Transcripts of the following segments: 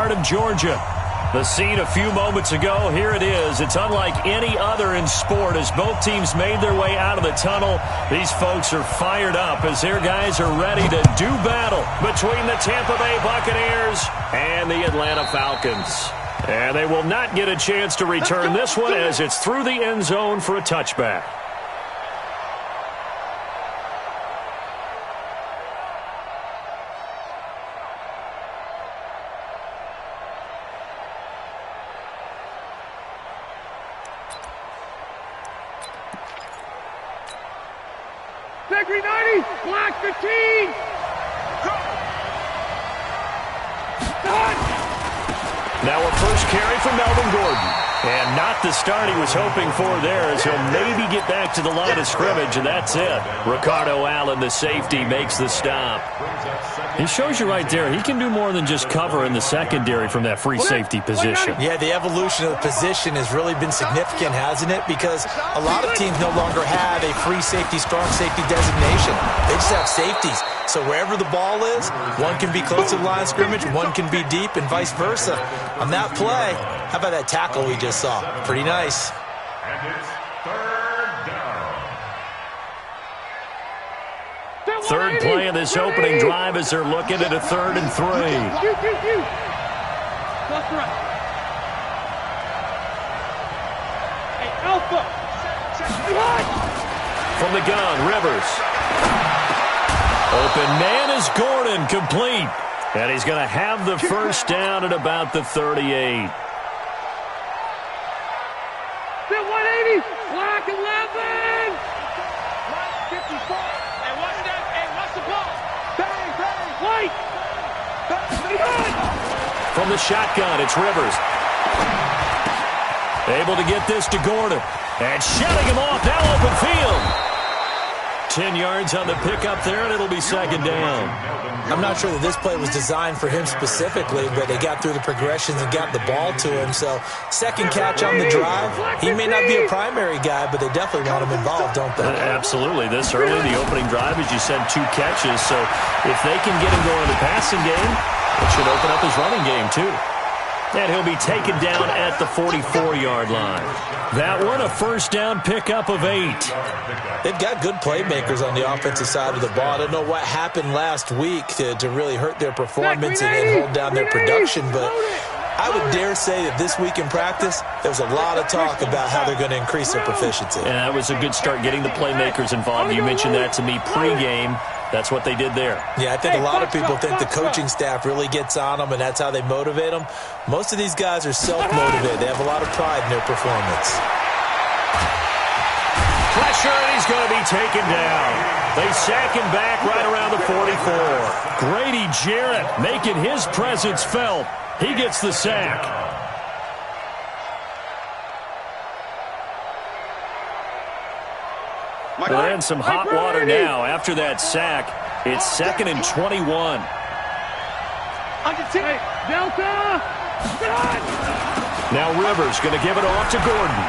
part of Georgia. The scene a few moments ago, here it is. It's unlike any other in sport as both teams made their way out of the tunnel. These folks are fired up as their guys are ready to do battle between the Tampa Bay Buccaneers and the Atlanta Falcons. And they will not get a chance to return this one as it's through the end zone for a touchback. Victory 90, Black 15. Now a first carry for Melvin Gordon. And not the start he was hoping for there as he'll maybe get back to the line of scrimmage, and that's it. Ricardo Allen, the safety, makes the stop. He shows you right there, he can do more than just cover in the secondary from that free safety position. Yeah, the evolution of the position has really been significant, hasn't it? Because a lot of teams no longer have a free safety, strong safety designation. They just have safeties. So wherever the ball is, one can be close to the line of scrimmage, one can be deep, and vice versa. On that play, how about that tackle we just saw? Pretty nice. And it's third down. Third play of this opening drive as they're looking at a 3rd and 3. Left right. Hey, Alpha. From the gun, Rivers. Open man is Gordon, complete. And he's going to have the first down at about the 38. Bill 180, Black 11. Black 54. And what's that? And what's the ball? Bang, bang, white. Bang, From the shotgun, it's Rivers. Able to get this to Gordon. And shutting him off, now open field. 10 yards on the pickup there, and it'll be 2nd down. I'm not sure that this play was designed for him specifically, but they got through the progressions and got the ball to him. So, second catch on the drive. He may not be a primary guy, but they definitely want him involved, don't they? Absolutely. This early in the opening drive, as you said, 2 catches. So, if they can get him going in the passing game, it should open up his running game, too. And he'll be taken down at the 44-yard line. That one, a first down pickup of 8. They've got good playmakers on the offensive side of the ball. I don't know what happened last week to really hurt their performance and hold down their production, but I would dare say that this week in practice, there was a lot of talk about how they're going to increase their proficiency. And that was a good start getting the playmakers involved. You mentioned that to me pregame. That's what they did there. Yeah, I think a lot of people think the coaching staff really gets on them, and that's how they motivate them. Most of these guys are self-motivated. They have a lot of pride in their performance. Pressure, and he's going to be taken down. They sack him back right around the 44. Grady Jarrett making his presence felt. He gets the sack. They're in some hot water now after that sack. It's 2nd and 21. Delta. Now Rivers going to give it off to Gordon.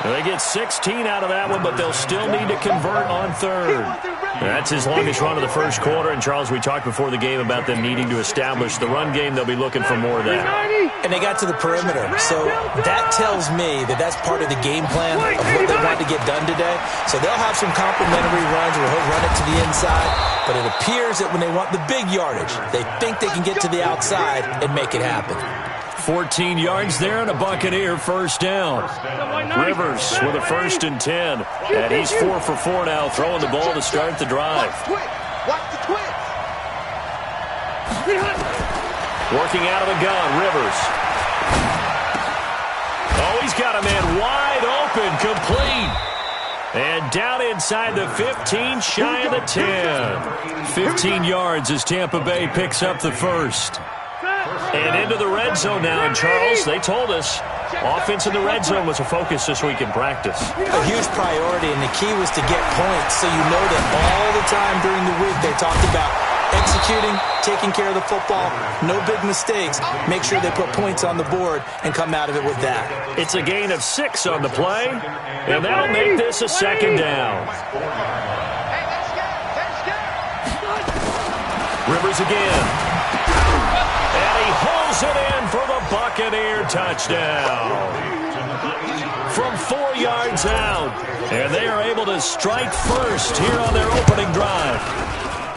They get 16 out of that one, but they'll still need to convert on 3rd. That's his longest run of the first quarter. And, Charles, we talked before the game about them needing to establish the run game. They'll be looking for more of that. And they got to the perimeter. So that tells me that that's part of the game plan of what they want to get done today. So they'll have some complimentary runs where he'll run it to the inside. But it appears that when they want the big yardage, they think they can get to the outside and make it happen. 14 yards there and a Buccaneer first down. Rivers with a 1st and 10. And he's 4 for 4 now, throwing the ball to start the drive. Working out of the gun, Rivers. Oh, he's got a man wide open, complete. And down inside the 15, shy of the 10. 15 yards as Tampa Bay picks up the first. And into the red zone now. And, Charles, they told us offense in the red zone was a focus this week in practice. A huge priority, and the key was to get points. So you know that all the time during the week they talked about executing, taking care of the football, no big mistakes. Make sure they put points on the board and come out of it with that. It's a gain of 6 on the play, and that'll make this a 2nd down. Rivers again. And he holds it in for the Buccaneer touchdown. From 4 yards out. And they are able to strike first here on their opening drive.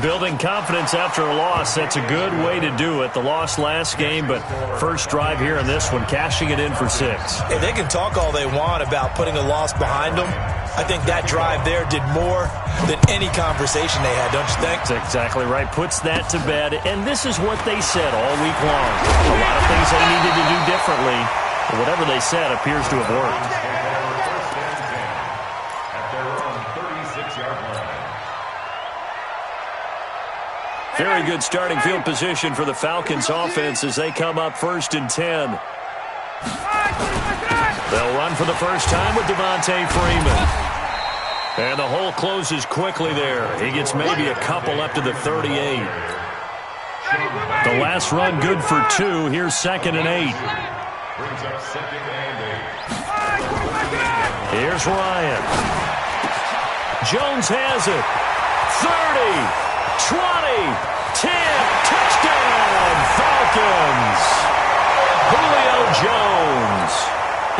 Building confidence after a loss, that's a good way to do it. The loss last game, but first drive here in this one, cashing it in for 6. Hey, they can talk all they want about putting a loss behind them. I think that drive there did more than any conversation they had, don't you think? That's exactly right. Puts that to bed, and this is what they said all week long. A lot of things they needed to do differently, but whatever they said appears to have worked. Very good starting field position for the Falcons offense as they come up 1st and 10. They'll run for the first time with Devontae Freeman. And the hole closes quickly there. He gets maybe a couple up to the 38. The last run good for 2. Here's 2nd and 8. Here's Ryan. Jones has it. 30. 20, 10, touchdown, Falcons. Julio Jones,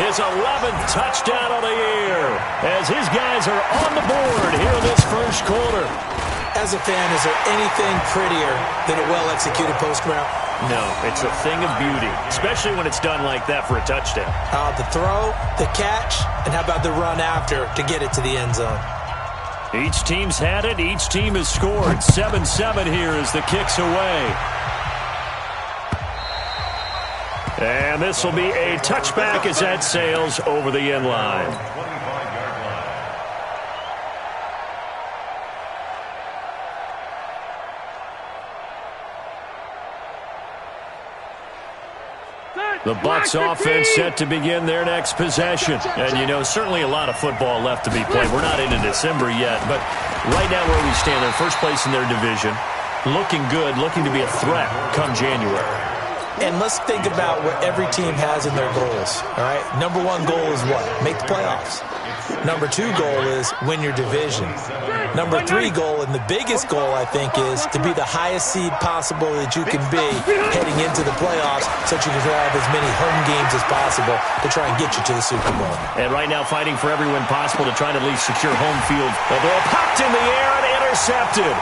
his 11th touchdown of the year, as his guys are on the board here in this first quarter. As a fan, is there anything prettier than a well-executed post route? No, it's a thing of beauty, especially when it's done like that for a touchdown. The throw, the catch, and how about the run after to get it to the end zone? Each team's had it. Each team has scored. 7-7 here as the kick's away. And this will be a touchback as that sails over the end line. The Bucs offense set to begin their next possession. And, you know, certainly a lot of football left to be played. We're not into December yet, but right now where we stand, they're first place in their division. Looking good, looking to be a threat come January. And let's think about what every team has in their goals, all right? Number 1 goal is what? Make the playoffs. Number 2 goal is win your division. Number 3 goal, and the biggest goal, I think, is to be the highest seed possible that you can be heading into the playoffs so that you can have as many home games as possible to try and get you to the Super Bowl. And right now fighting for every win possible to try and at least secure home field. The ball popped in the air and intercepted.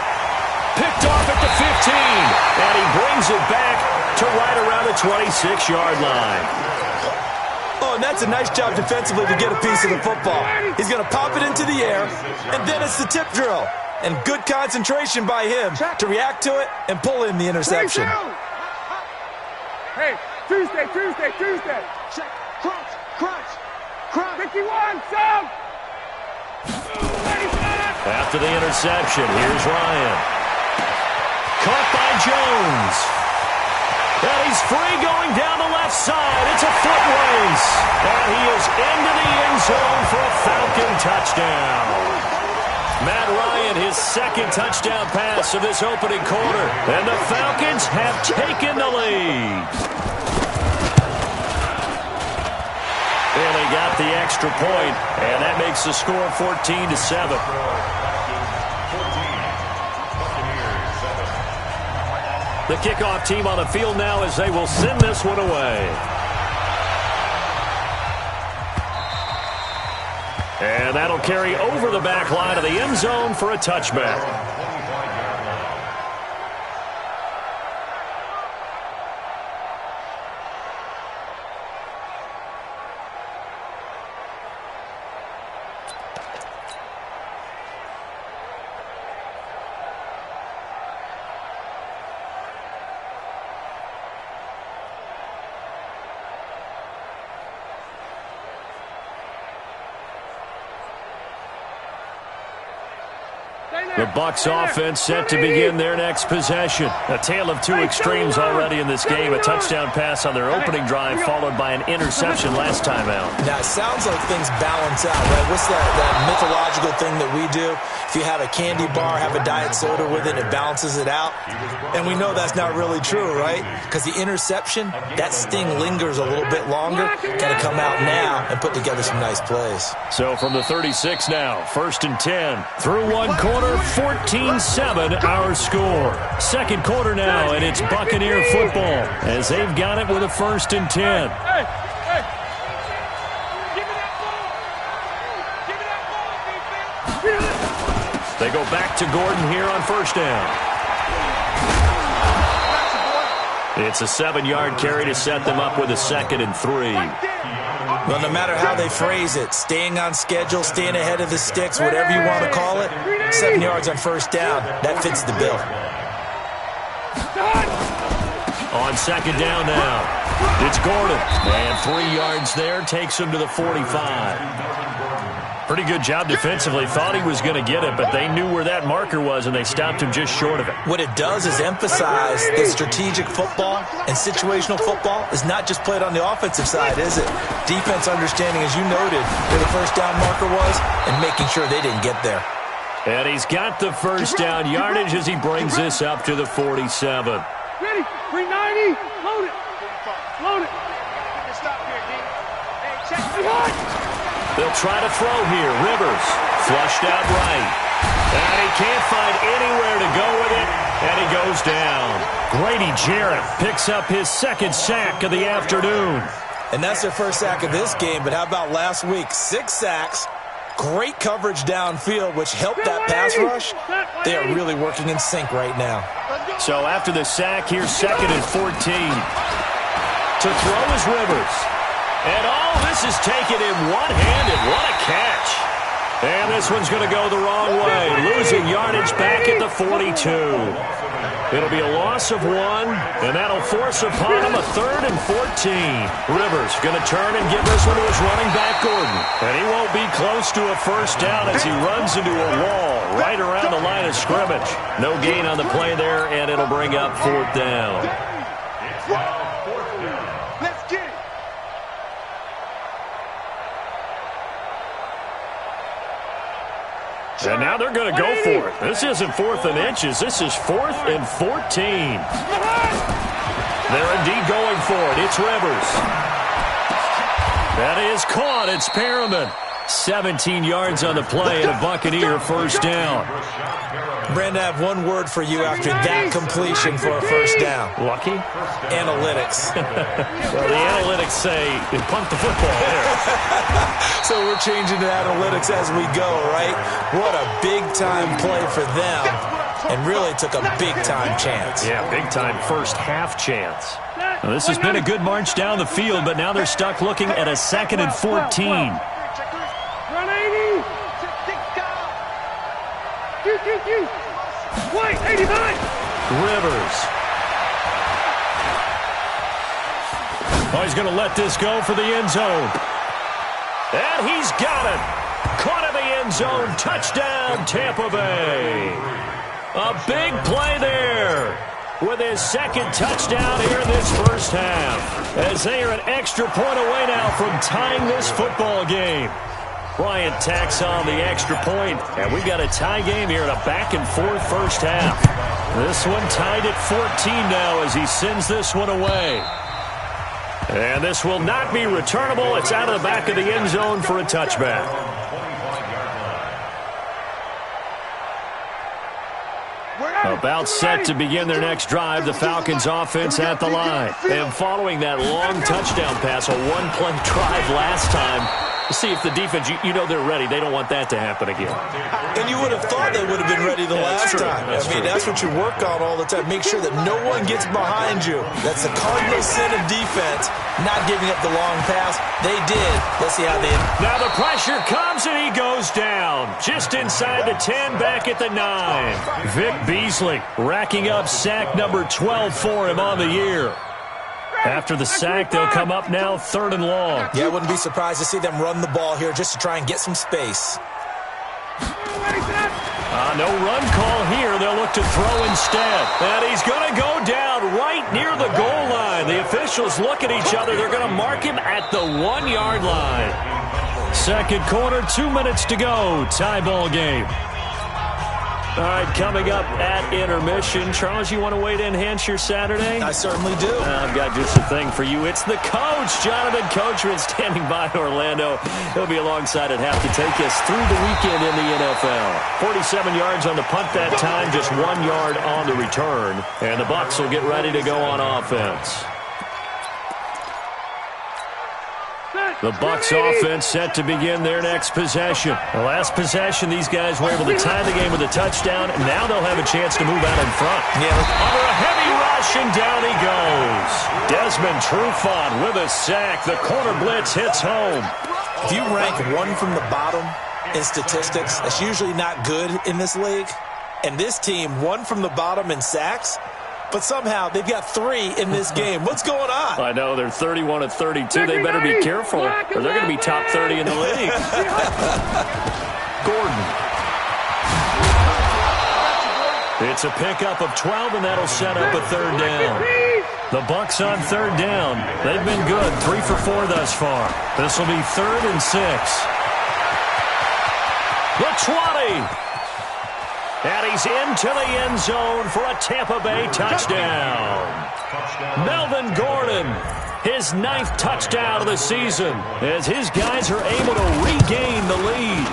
Picked off at the 15, and he brings it back to right around the 26-yard line. Oh, and that's a nice job defensively to get a piece of the football. He's going to pop it into the air, and then it's the tip drill. And good concentration by him to react to it and pull in the interception. Hey, Tuesday. Check, crunch. 51, sub. After the interception, here's Ryan. Caught by Jones. And he's free going down the left side. It's a foot race. And he is into the end zone for a Falcon touchdown. Matt Ryan, his 2nd touchdown pass of this opening quarter. And the Falcons have taken the lead. And they got the extra point, and that makes the score 14-7. The kickoff team on the field now as they will send this one away. And that'll carry over the back line of the end zone for a touchback. The Bucs offense set to begin their next possession. A tale of 2 extremes already in this game. A touchdown pass on their opening drive followed by an interception last time out. Now, it sounds like things balance out, right? What's that mythological thing that we do? If you have a candy bar, have a diet soda with it, it balances it out. And we know that's not really true, right? Because the interception, that sting lingers a little bit longer. Got to come out now and put together some nice plays. So from the 36 now, 1st and 10. Through one quarter, 14-7 our score. Second quarter now, and it's Buccaneer football as they've got it with a 1st and 10. They go back to Gordon here on 1st down. It's a 7-yard carry to set them up with a 2nd and 3. Well, no matter how they phrase it, staying on schedule, staying ahead of the sticks, whatever you want to call it, 7 yards on 1st down, that fits the bill. On 2nd down now, it's Gordon. And 3 yards there, takes him to the 45. Pretty good job defensively. Thought he was going to get it, but they knew where that marker was, and they stopped him just short of it. What it does is emphasize that strategic football and situational football is not just played on the offensive side, is it? Defense understanding, as you noted, where the 1st down marker was and making sure they didn't get there. And he's got the 1st down yardage as he brings this up to the 47. Ready, 390, load it. Load it. Stop here, D. Hey, check me out. They'll try to throw here. Rivers flushed out right. And he can't find anywhere to go with it. And he goes down. Grady Jarrett picks up his 2nd sack of the afternoon. And that's their 1st sack of this game. But how about last week? 6 sacks. Great coverage downfield, which helped that pass rush. They are really working in sync right now. So after the sack, here's 2nd and 14. To throw is Rivers. And all this is taken in one-handed. What a catch. And this one's going to go the wrong way. Losing yardage back at the 42. It'll be a loss of 1, and that'll force upon him a 3rd and 14. Rivers going to turn and give this one to his running back, Gordon. And he won't be close to a 1st down as he runs into a wall right around the line of scrimmage. No gain on the play there, and it'll bring up 4th down. Let's get it. And now they're going to go for it. This isn't 4th and inches. This is 4th and 14. They're indeed going for it. It's Rivers. That is caught. It's Perriman. 17 yards on the play and a Buccaneer 1st down. Brandon, I have one word for you after that completion for a 1st down. Lucky? Analytics. Well, the analytics say punt the football there. So we're changing to analytics as we go, right? What a big-time play for them, and really took a big-time chance. Yeah, big-time first half chance. Now, this has been a good march down the field, but now they're stuck looking at a 2nd and 14. Run 80. White, 89. Rivers. Oh, he's going to let this go for the end zone. And he's got it. Caught in the end zone. Touchdown, Tampa Bay. A big play there with his 2nd touchdown here in this 1st half. As they are an extra point away now from tying this football game. Bryant tacks on the extra point, and we've got a tie game here in a back-and-forth 1st half. This one tied at 14 now as he sends this one away. And this will not be returnable. It's out of the back of the end zone for a touchback. About set to begin their next drive, the Falcons offense at the line. And following that long touchdown pass, a one-play drive last time, see if the defense, you know they're ready. They don't want that to happen again. And you would have thought they would have been ready the last time. That's what you work on all the time. Make sure that no one gets behind you. That's the cardinal sin of defense, not giving up the long pass. They did. Let's see how they... Now the pressure comes and he goes down. Just inside the 10, back at the 9. Vic Beasley racking up sack number 12 for him on the year. After the sack, they'll come up now 3rd and long. Yeah, I wouldn't be surprised to see them run the ball here just to try and get some space. No run call here. They'll look to throw instead. And he's going to go down right near the goal line. The officials look at each other. They're going to mark him at the 1-yard line. Second quarter, 2 minutes to go. Tie ball game. All right, coming up at intermission. Charles, you want to wait to enhance your Saturday? I certainly do. I've got just a thing for you. It's the coach, Jonathan Coachman, standing by Orlando. He'll be alongside at half to take us through the weekend in the NFL. 47 yards on the punt that time, just 1 yard on the return. And the Bucs will get ready to go on offense. The Bucs offense set to begin their next possession. The last possession, these guys were able to tie the game with a touchdown, and now they'll have a chance to move out in front. Yeah. Under a heavy rush, and down he goes. Desmond Trufant with a sack. The corner blitz hits home. If you rank one from the bottom in statistics, that's usually not good in this league. And this team, one from the bottom in sacks, but somehow they've got 3 in this game. What's going on? I know, they're 31 of 32. They better be careful, or they're going to be top 30 in the league. Gordon. It's a pickup of 12, and that'll set up a third down. The Bucs on third down. They've been good, 3 for 4 thus far. This will be 3rd and 6. The 20. And he's into the end zone for a Tampa Bay touchdown. Melvin Gordon, his 9th touchdown of the season, as his guys are able to regain the lead.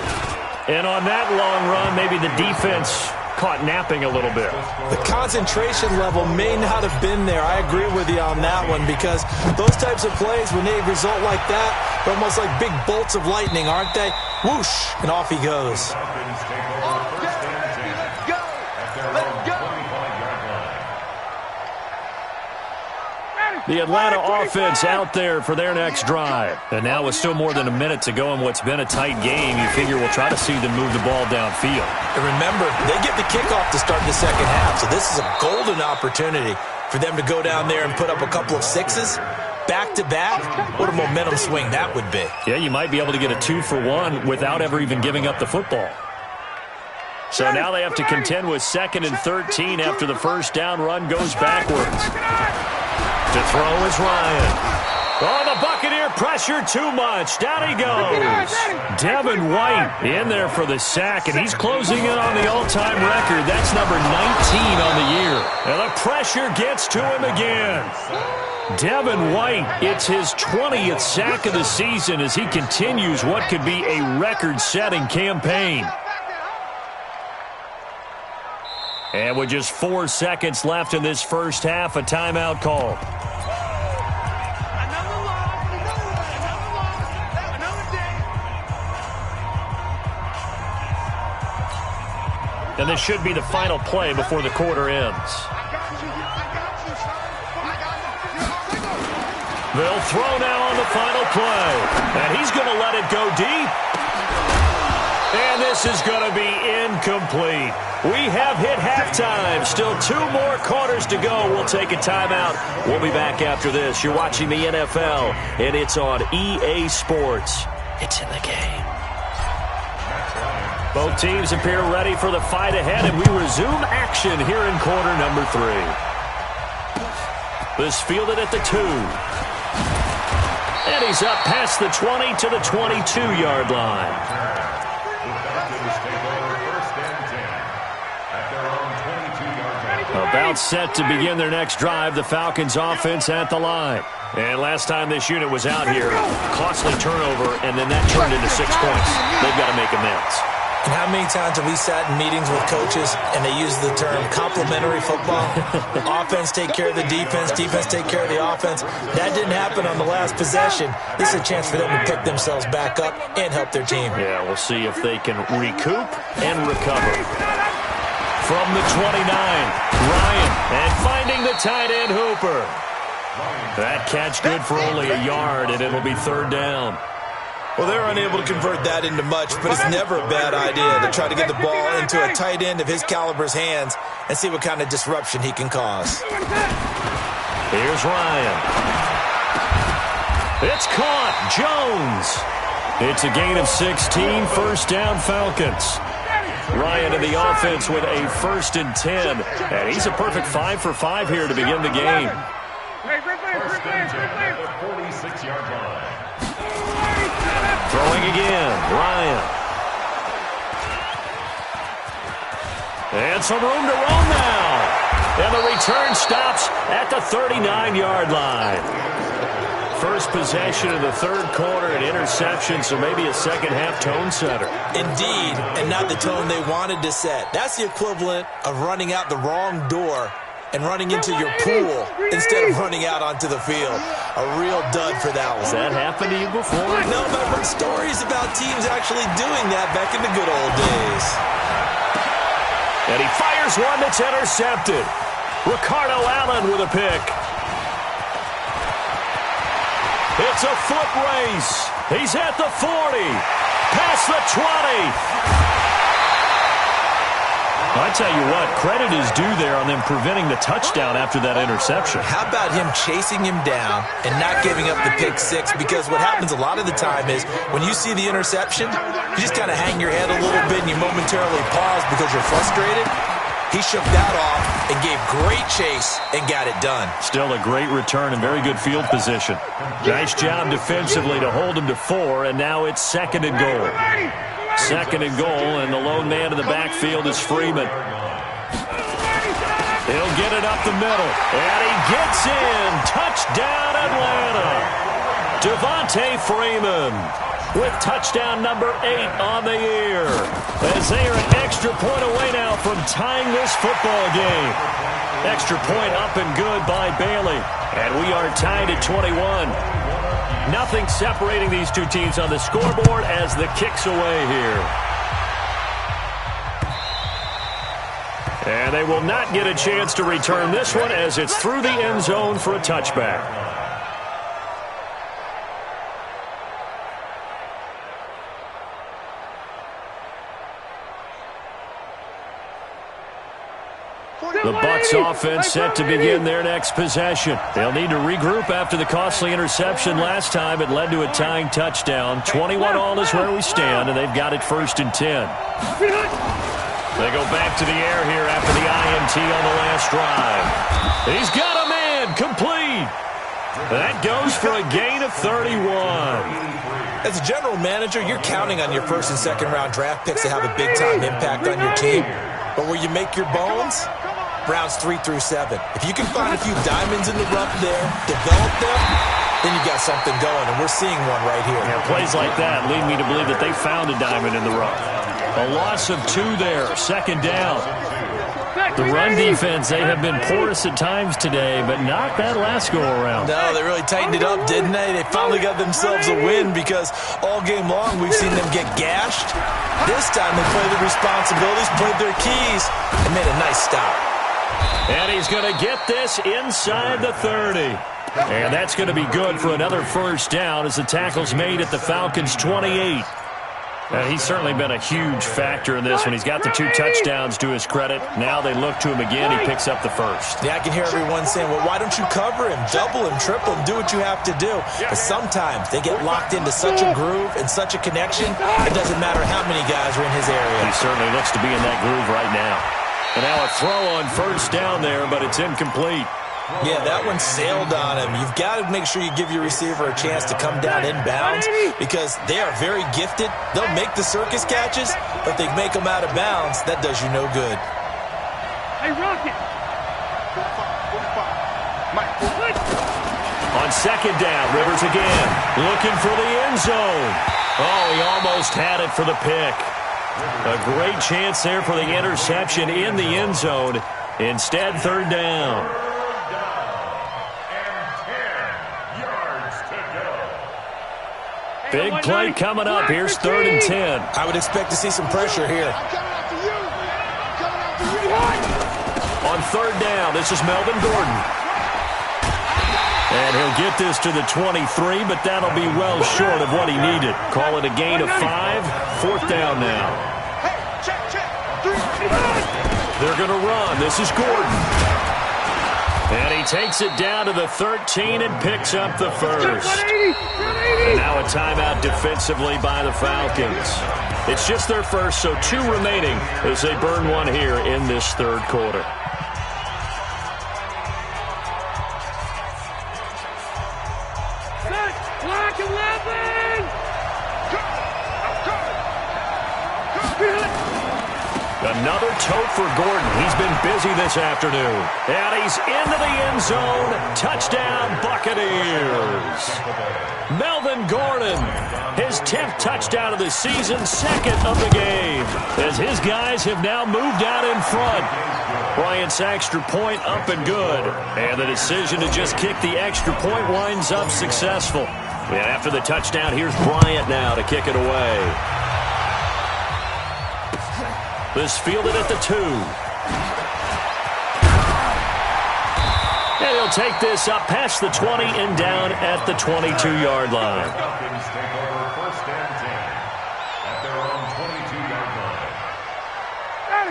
And on that long run, maybe the defense caught napping a little bit. The concentration level may not have been there. I agree with you on that one, because those types of plays, when they result like that, they're almost like big bolts of lightning, aren't they? Whoosh, and off he goes. The Atlanta offense out there for their next drive. And now with still more than a minute to go in what's been a tight game, you figure we'll try to see them move the ball downfield. And remember, they get the kickoff to start the second half, so this is a golden opportunity for them to go down there and put up a couple of 6s back-to-back. What a momentum swing that would be. Yeah, you might be able to get a 2-for-1 without ever even giving up the football. So now they have to contend with 2nd and 13 after the first down run goes backwards. To throw is Ryan. Oh, the Buccaneer pressure too much. Down he goes. Devin White in there for the sack, and he's closing in on the all-time record. That's number 19 on the year. And the pressure gets to him again. Devin White, it's his 20th sack of the season as he continues what could be a record-setting campaign. And with just 4 seconds left in this first half, a timeout call. And this should be the final play before the quarter ends. They'll throw now on the final play. And he's going to let it go deep. And this is going to be incomplete. We have hit halftime. Still 2 more quarters to go. We'll take a timeout. We'll be back after this. You're watching the NFL, and it's on EA Sports. It's in the game. Both teams appear ready for the fight ahead, and we resume action here in quarter number 3. This fielded at the 2. And he's up past the 20 to the 22-yard line. About set to begin their next drive, the Falcons offense at the line. And last time this unit was out here, costly turnover, and then that turned into 6 points. They've got to make amends. And how many times have we sat in meetings with coaches and they use the term complementary football? Offense take care of the defense, defense take care of the offense. That didn't happen on the last possession. This is a chance for them to pick themselves back up and help their team. Yeah, we'll see if they can recoup and recover. From the 29, Ryan, and finding the tight end Hooper. That catch good for only a yard, and it'll be 3rd down. Well, they're unable to convert that into much, but it's never a bad idea to try to get the ball into a tight end of his caliber's hands and see what kind of disruption he can cause. Here's Ryan. It's caught. Jones. It's a gain of 16. First down, Falcons. Ryan in the offense with a 1st and 10. And he's a perfect 5 for 5 here to begin the game. Throwing again, Ryan. And some room to roam now. And the return stops at the 39-yard line. First possession of the third quarter, an interception, so maybe a second-half tone setter. Indeed, and not the tone they wanted to set. That's the equivalent of running out the wrong door and running into your pool instead of running out onto the field. A real dud for that one. Has that happened to you before? No, but I've heard stories about teams actually doing that back in the good old days. And he fires one that's intercepted. Ricardo Allen with a pick. It's a foot race. He's at the 40. Past the 20. I tell you what, credit is due there on them preventing the touchdown after that interception. How about him chasing him down and not giving up the pick six? Because what happens a lot of the time is when you see the interception, you just kind of hang your head a little bit and you momentarily pause because you're frustrated. He shook that off and gave great chase and got it done. Still a great return and very good field position. Nice job defensively to hold him to 4, and now it's second and goal. Second and goal, and the lone man in the backfield is Freeman. He'll get it up the middle, and he gets in. Touchdown, Atlanta. Devontae Freeman with touchdown number 8 on the year, as they are an extra point away now from tying this football game. Extra point up and good by Bailey, and we are tied at 21. Nothing separating these two teams on the scoreboard as the kick's away here. And they will not get a chance to return this one as it's through the end zone for a touchback. The Bucs offense set to begin their next possession. They'll need to regroup after the costly interception last time. It led to a tying touchdown. 21-all is where we stand, and they've got it 1st and 10. They go back to the air here after the INT on the last drive. He's got a man, complete. That goes for a gain of 31. As a general manager, you're counting on your first and second round draft picks to have a big-time impact on your team. But where you make your bones, rounds 3 through 7. If you can find a few diamonds in the rough there, develop them, then you got something going, and we're seeing one right here. Yeah, plays like that lead me to believe that they found a diamond in the rough. A loss of 2 there, second down. The run defense, they have been porous at times today, but not that last go-around. No, they really tightened it up, didn't they? They finally got themselves a win because all game long we've seen them get gashed. This time they played their responsibilities, played their keys, and made a nice stop. And he's going to get this inside the 30. And that's going to be good for another first down as the tackle's made at the Falcons' 28. And he's certainly been a huge factor in this one. He's got the 2 touchdowns to his credit. Now they look to him again. He picks up the first. Yeah, I can hear everyone saying, well, why don't you cover him, double him, triple him, do what you have to do. But sometimes they get locked into such a groove and such a connection, it doesn't matter how many guys are in his area. He certainly looks to be in that groove right now. And now a throw on first down there, but it's incomplete. Yeah, that one sailed on him. You've got to make sure you give your receiver a chance to come down inbounds because they are very gifted. They'll make the circus catches, but if they make them out of bounds, that does you no good. Hey, Rocket! On second down, Rivers again, looking for the end zone. Oh, he almost had it for the pick. A great chance there for the interception in the end zone. Instead, third down. Big play coming up. Here's 3rd and 10. I would expect to see some pressure here. On third down, this is Melvin Gordon. And he'll get this to the 23, but that'll be well short of what he needed. Call it a gain of 5. 4th down now. They're going to run. This is Gordon. And he takes it down to the 13 and picks up the first. And now a timeout defensively by the Falcons. It's just their first, so 2 remaining as they burn one here in this third quarter. Black 11! Another tote for Gordon. He's been busy this afternoon. And he's into the end zone. Touchdown, Buccaneers. Melvin Gordon, his 10th touchdown of the season, second of the game, as his guys have now moved out in front. Bryant's extra point up and good. And the decision to just kick the extra point winds up successful. And after the touchdown, here's Bryant now to kick it away. This fielded at the 2. And he'll take this up past the 20 and down at the 22-yard line.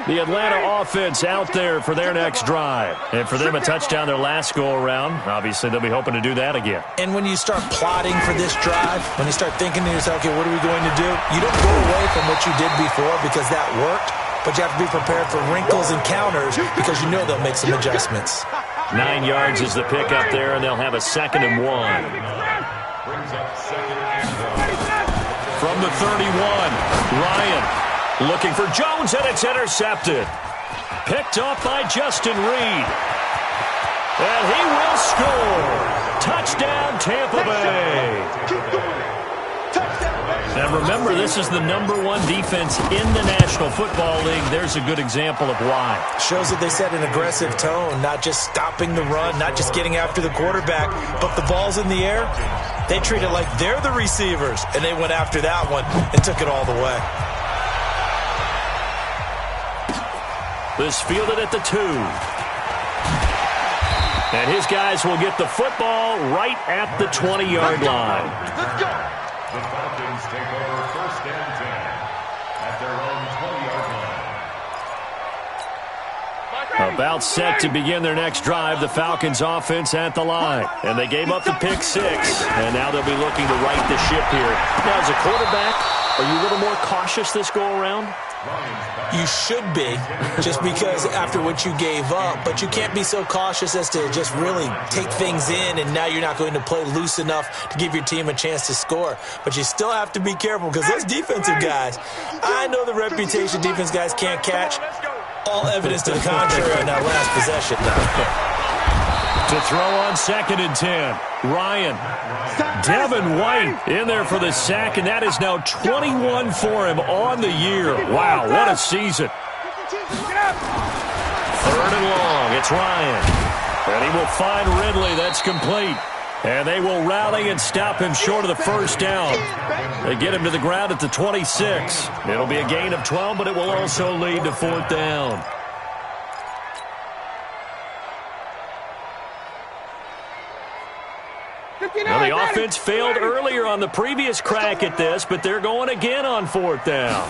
The Atlanta offense out there for their next drive. And for them, a touchdown their last go-around. Obviously, they'll be hoping to do that again. And when you start plotting for this drive, when you start thinking to yourself, okay, what are we going to do? You don't go away from what you did before because that worked. But you have to be prepared for wrinkles and counters because you know they'll make some adjustments. 9 yards is the pickup there, and they'll have a 2nd and 1. From the 31, Ryan looking for Jones, and it's intercepted. Picked off by Justin Reed. And he will score. Touchdown, Tampa Bay. And remember, this is the #1 defense in the National Football League. There's a good example of why. Shows that they set an aggressive tone, not just stopping the run, not just getting after the quarterback, but the ball's in the air. They treat it like they're the receivers, and they went after that one and took it all the way. This fielded at the 2. And his guys will get the football right at the 20-yard line. Let's go. The Falcons take over 1st and 10 at their own 20-yard line. About set to begin their next drive, the Falcons offense at the line. And they gave up the pick 6, and now they'll be looking to right the ship here. Now, as a quarterback, are you a little more cautious this go-around? You should be, just because after what you gave up, but you can't be so cautious as to just really take things in, and now you're not going to play loose enough to give your team a chance to score. But you still have to be careful because those defensive guys, I know the reputation defense guys can't catch. All evidence to the contrary on that last possession. To throw on 2nd and 10, Ryan. Devin White in there for the sack, and that is now 21 for him on the year. Wow, what a season. 3rd and long, it's Ryan. And he will find Ridley, that's complete. And they will rally and stop him short of the 1st down. They get him to the ground at the 26. It'll be a gain of 12, but it will also lead to 4th down. Now, the offense failed earlier on the previous crack at this, but they're going again on 4th down.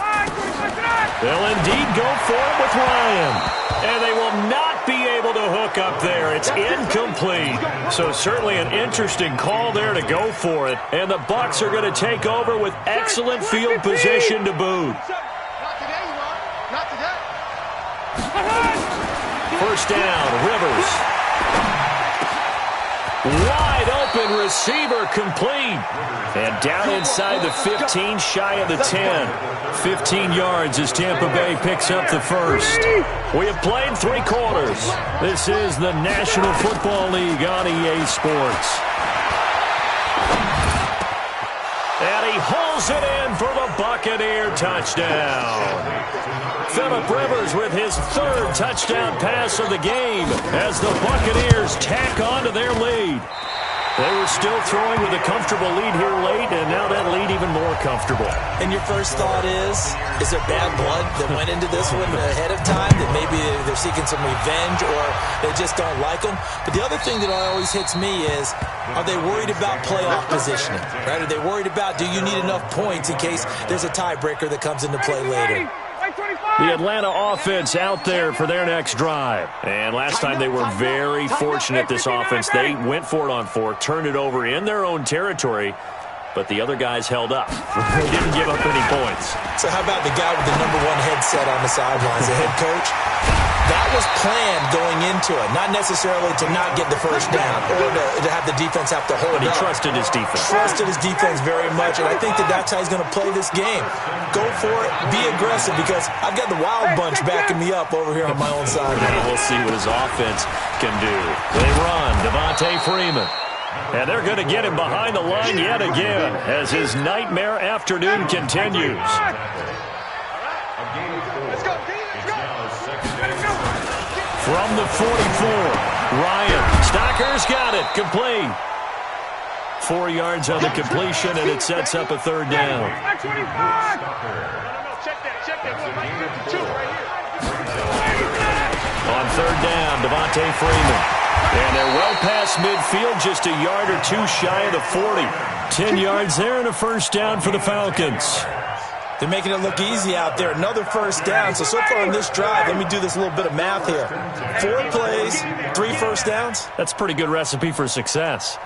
They'll indeed go for it with Ryan. And they will not be able to hook up there. It's incomplete. So certainly an interesting call there to go for it. And the Bucs are going to take over with excellent field position to boot. First down, Rivers. Wide open receiver complete. And down inside the 15, shy of the 10. 15 yards as Tampa Bay picks up the first. We have played 3 quarters. This is the National Football League on EA Sports. And he hauls it in for the Buccaneer touchdown. Phillip Rivers with his 3rd touchdown pass of the game as the Buccaneers tack on to their lead. They were still throwing with a comfortable lead here late, and now that lead even more comfortable. And your first thought is there bad blood that went into this one ahead of time, that maybe they're seeking some revenge or they just don't like them? But the other thing that always hits me is, are they worried about playoff positioning? Right? Are they worried about, do you need enough points in case there's a tiebreaker that comes into play later? The Atlanta offense out there for their next drive. And last time they were very fortunate, this offense. They went for it on 4th, turned it over in their own territory, but the other guys held up. They didn't give up any points. So how about the guy with the #1 headset on the sidelines, the head coach? That was planned going into it, not necessarily to not get the first down or to have the defense have to hold But he up. trusted his defense. Trusted his defense very much, and I think that's how he's going to play this game. Go for it, be aggressive, because I've got the Wild Bunch backing me up over here on my own side. Now we'll see what his offense can do. They run, Devontae Freeman. And they're going to get him behind the line yet again as his nightmare afternoon continues. From the 44, Ryan. Stocker's got it. Complete. 4 yards on the completion, and it sets up a third down. On third down, Devontae Freeman. And they're well past midfield, just a yard or two shy of the 40. 10 yards there and a first down for the Falcons. They're making it look easy out there. Another first down. So far in this drive, let me do this little bit of math here. 4 plays, 3 first downs. That's a pretty good recipe for success.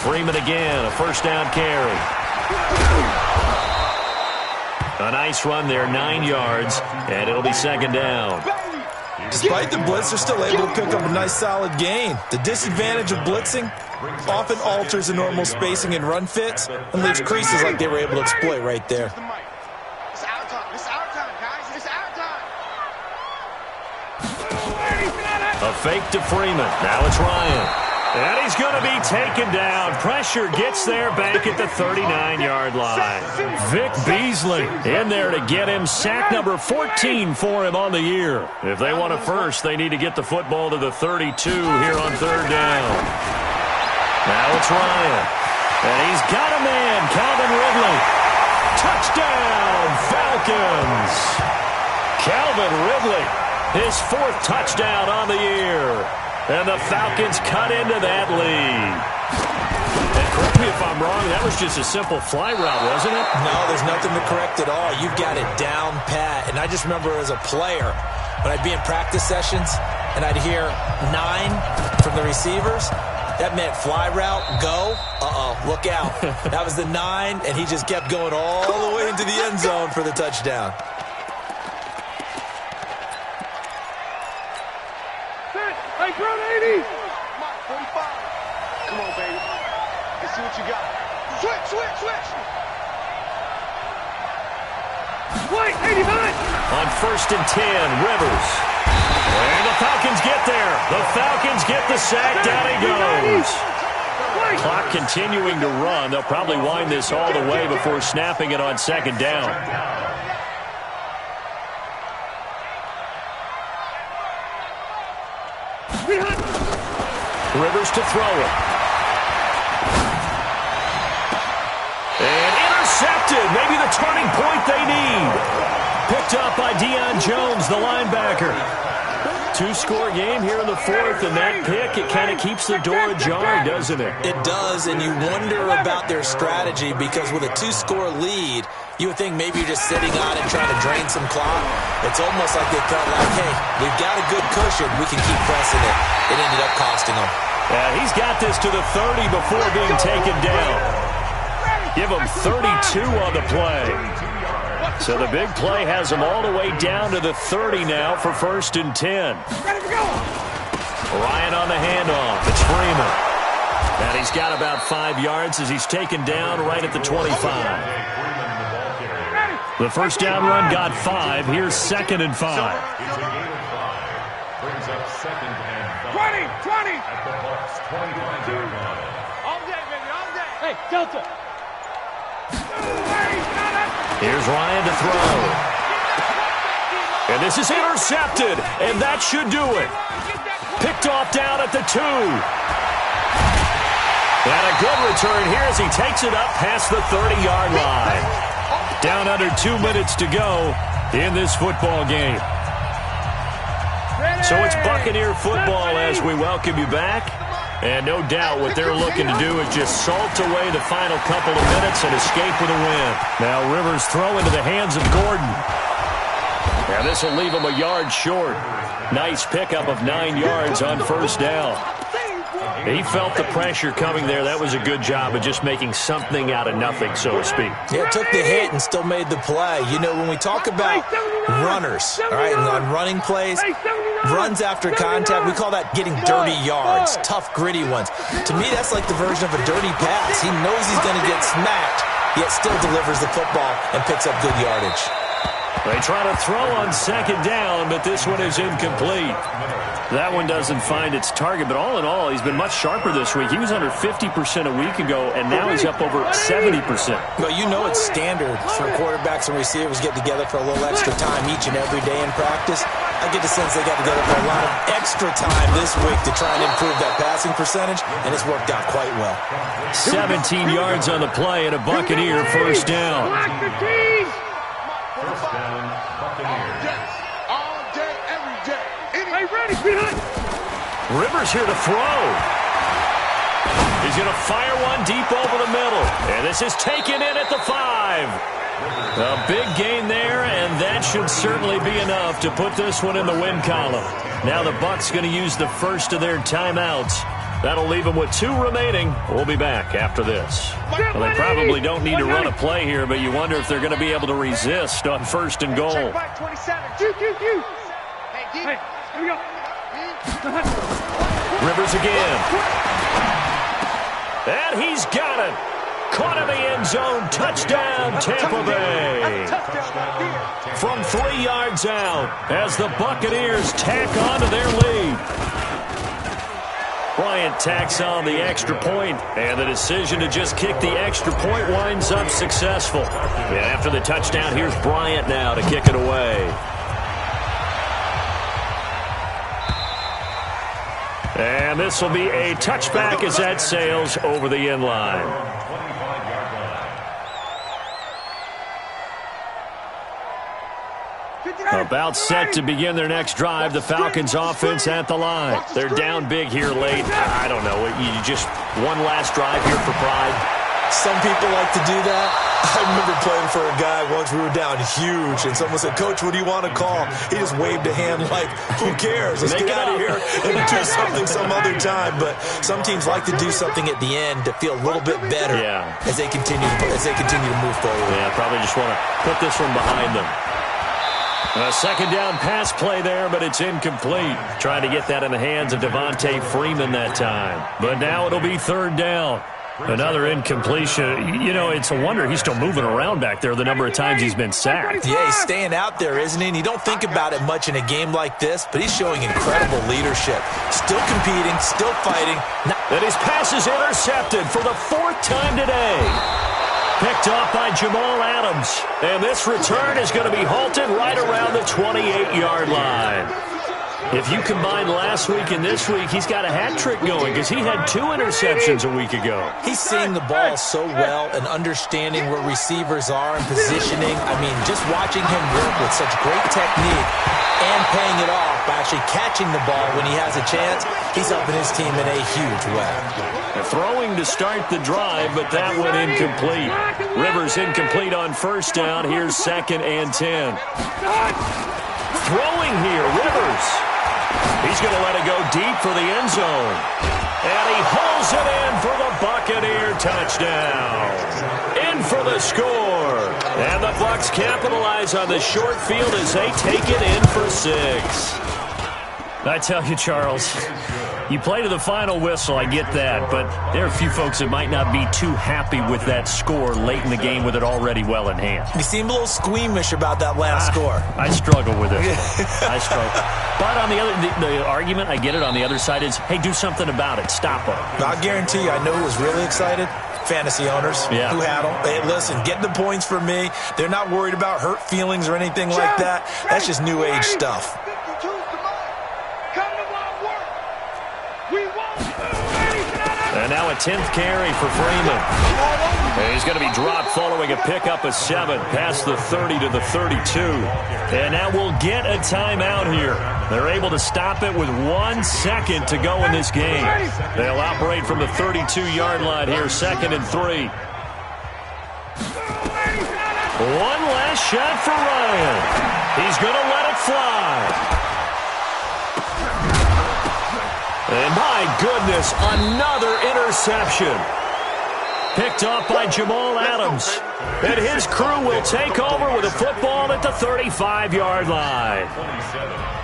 Freeman again, a first down carry. A nice run there, 9 yards, and it'll be second down. Despite the blitz, they're still able to pick up a nice solid gain. The disadvantage of blitzing often alters the normal spacing and run fits and leaves creases like they were able to exploit right there. It's our time. It's our time, guys. It's our time. A fake to Freeman. Now it's Ryan. And he's going to be taken down. Pressure gets there back at the 39-yard line. Vic Beasley in there to get him. Sack number 14 for him on the year. If they want a first, they need to get the football to the 32 here on third down. Now it's Ryan. And he's got a man, Calvin Ridley. Touchdown, Falcons. Calvin Ridley, his 4th touchdown on the year. And the Falcons cut into that lead. And correct me if I'm wrong, that was just a simple fly route, wasn't it? No, there's nothing to correct at all. You've got it down pat. And I just remember as a player, when I'd be in practice sessions and I'd hear 9 from the receivers, that meant fly route, go. Look out. That was the 9, and he just kept going all the way into the end zone for the touchdown. Hey, Brown 80. Come on, 45. Come on, baby. Let's see what you got. Switch. Wait, 89. On first and 10, Rivers. And the Falcons get there. The Falcons get the sack. Down he goes. Clock continuing to run. They'll probably wind this all the way before snapping it on second down. Rivers to throw it. And intercepted. Maybe the turning point they need. Picked up by Deion Jones, the linebacker. 2-score game here in the 4th, and that pick, it kind of keeps the door ajar, doesn't it? It does, and you wonder about their strategy because with a 2-score lead, you would think maybe you're just sitting on it trying to drain some clock. It's almost like they felt like, hey, we've got a good cushion. We can keep pressing it. It ended up costing them. Yeah, he's got this to the 30 before being taken down. Give him 32 on the play. So the big play has him all the way down to the 30 now for first and 10. Ryan on the handoff. It's Freeman. And he's got about 5 yards as he's taken down right at the 25. The first down run got 5. Here's second and 5. It's a gain of 5. Brings up second and 5. 20. At the Bucs' 25-yard line. All day, baby, all day. Hey, Delta. Here's Ryan to throw. And this is intercepted, and that should do it. Picked off down at the 2. And a good return here as he takes it up past the 30-yard line. Down under 2 minutes to go in this football game. So it's Buccaneer football as we welcome you back. And no doubt what they're looking to do is just salt away the final couple of minutes and escape with a win. Now Rivers throw into the hands of Gordon. Now this will leave him a yard short. Nice pickup of 9 yards on first down. He felt the pressure coming there. That was a good job of just making something out of nothing, so to speak. Yeah, took the hit and still made the play. You know, when we talk about runners, all right? And on running plays, runs after contact, we call that getting dirty yards, tough, gritty ones. To me, that's like the version of a dirty pass. He knows he's going to get smacked, yet still delivers the football and picks up good yardage. They try to throw on second down, but this one is incomplete. That one doesn't find its target, but all in all, he's been much sharper this week. He was under 50% a week ago, and now he's up over 70%. Well, you know it's standard for quarterbacks and receivers get together for a little extra time each and every day in practice. I get the sense they got together for a lot of extra time this week to try and improve that passing percentage, and it's worked out quite well. 17 yards on the play and a Buccaneer first down. First down, Buccaneers. All day, every day. Hey, ready, behind. Rivers here to throw. He's going to fire one deep over the middle. And this is taken in at the 5. A big gain there, and that should certainly be enough to put this one in the win column. Now the Bucs going to use the first of their timeouts. That'll leave them with 2 remaining. We'll be back after this. Well, they probably don't need to run a play here, but you wonder if they're going to be able to resist on first and goal. Hey, here we go. Rivers again. And he's got it. Caught in the end zone. Touchdown, Tampa Bay. From 3 yards out as the Buccaneers tack on to their lead. Bryant tacks on the extra point, and the decision to just kick the extra point winds up successful. And after the touchdown, here's Bryant now to kick it away. And this will be a touchback as that sails over the end line. About set to begin their next drive. The Falcons offense at the line. They're down big here late. I don't know. You just one last drive here for pride. Some people like to do that. I remember playing for a guy once. We were down huge, and someone said, "Coach, what do you want to call?" He just waved a hand like, "Who cares? Let's get out of here and do something some other time." But some teams like to do something at the end to feel a little bit better as they continue to move forward. Yeah, probably just want to put this one behind them. A second down pass play there, but it's incomplete. Trying to get that in the hands of Devontae Freeman that time. But now it'll be third down. Another incompletion. You know, it's a wonder he's still moving around back there the number of times he's been sacked. Yeah, he's staying out there, isn't he? And you don't think about it much in a game like this, but he's showing incredible leadership. Still competing, still fighting. And his pass is intercepted for the 4th time today. Picked off by Jamal Adams. And this return is going to be halted right around the 28-yard line. If you combine last week and this week, he's got a hat trick going because he had 2 interceptions a week ago. He's seeing the ball so well and understanding where receivers are and positioning. I mean, just watching him work with such great technique and paying it off by actually catching the ball when he has a chance, he's helping his team in a huge way. Throwing to start the drive, but that one incomplete. Rivers incomplete on first down. Here's 2nd and 10. Throwing here, Rivers. He's going to let it go deep for the end zone. And he hauls it in for the Buccaneer touchdown. In for the score. And the Bucs capitalize on the short field as they take it in for 6. I tell you, Charles, you play to the final whistle, I get that, but there are a few folks that might not be too happy with that score late in the game with it already well in hand. You seem a little squeamish about that last score. I struggle with it. I struggle. But on the argument, I get it, on the other side is, hey, do something about it. Stop them. I guarantee you, I know who was really excited. Fantasy owners who had them. Hey, listen, get the points for me. They're not worried about hurt feelings or anything like that. That's just new age stuff. And now a 10th carry for Freeman. And he's going to be dropped following a pickup of 7 past the 30 to the 32. And now we'll get a timeout here. They're able to stop it with 1 second to go in this game. They'll operate from the 32-yard line here, 2nd and 3. One last shot for Ryan. He's going to let it fly. And my goodness, another interception. Picked off by Jamal Adams. And his crew will take over with a football at the 35-yard line. 27.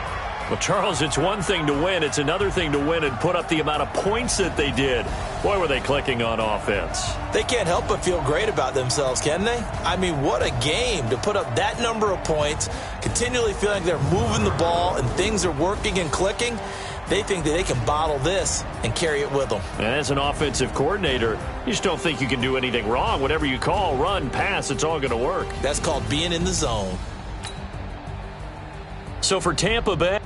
Well, Charles, it's one thing to win. It's another thing to win and put up the amount of points that they did. Boy, were they clicking on offense. They can't help but feel great about themselves, can they? I mean, what a game to put up that number of points, continually feeling they're moving the ball and things are working and clicking. They think that they can bottle this and carry it with them. And as an offensive coordinator, you just don't think you can do anything wrong. Whatever you call, run, pass, it's all going to work. That's called being in the zone. So for Tampa Bay,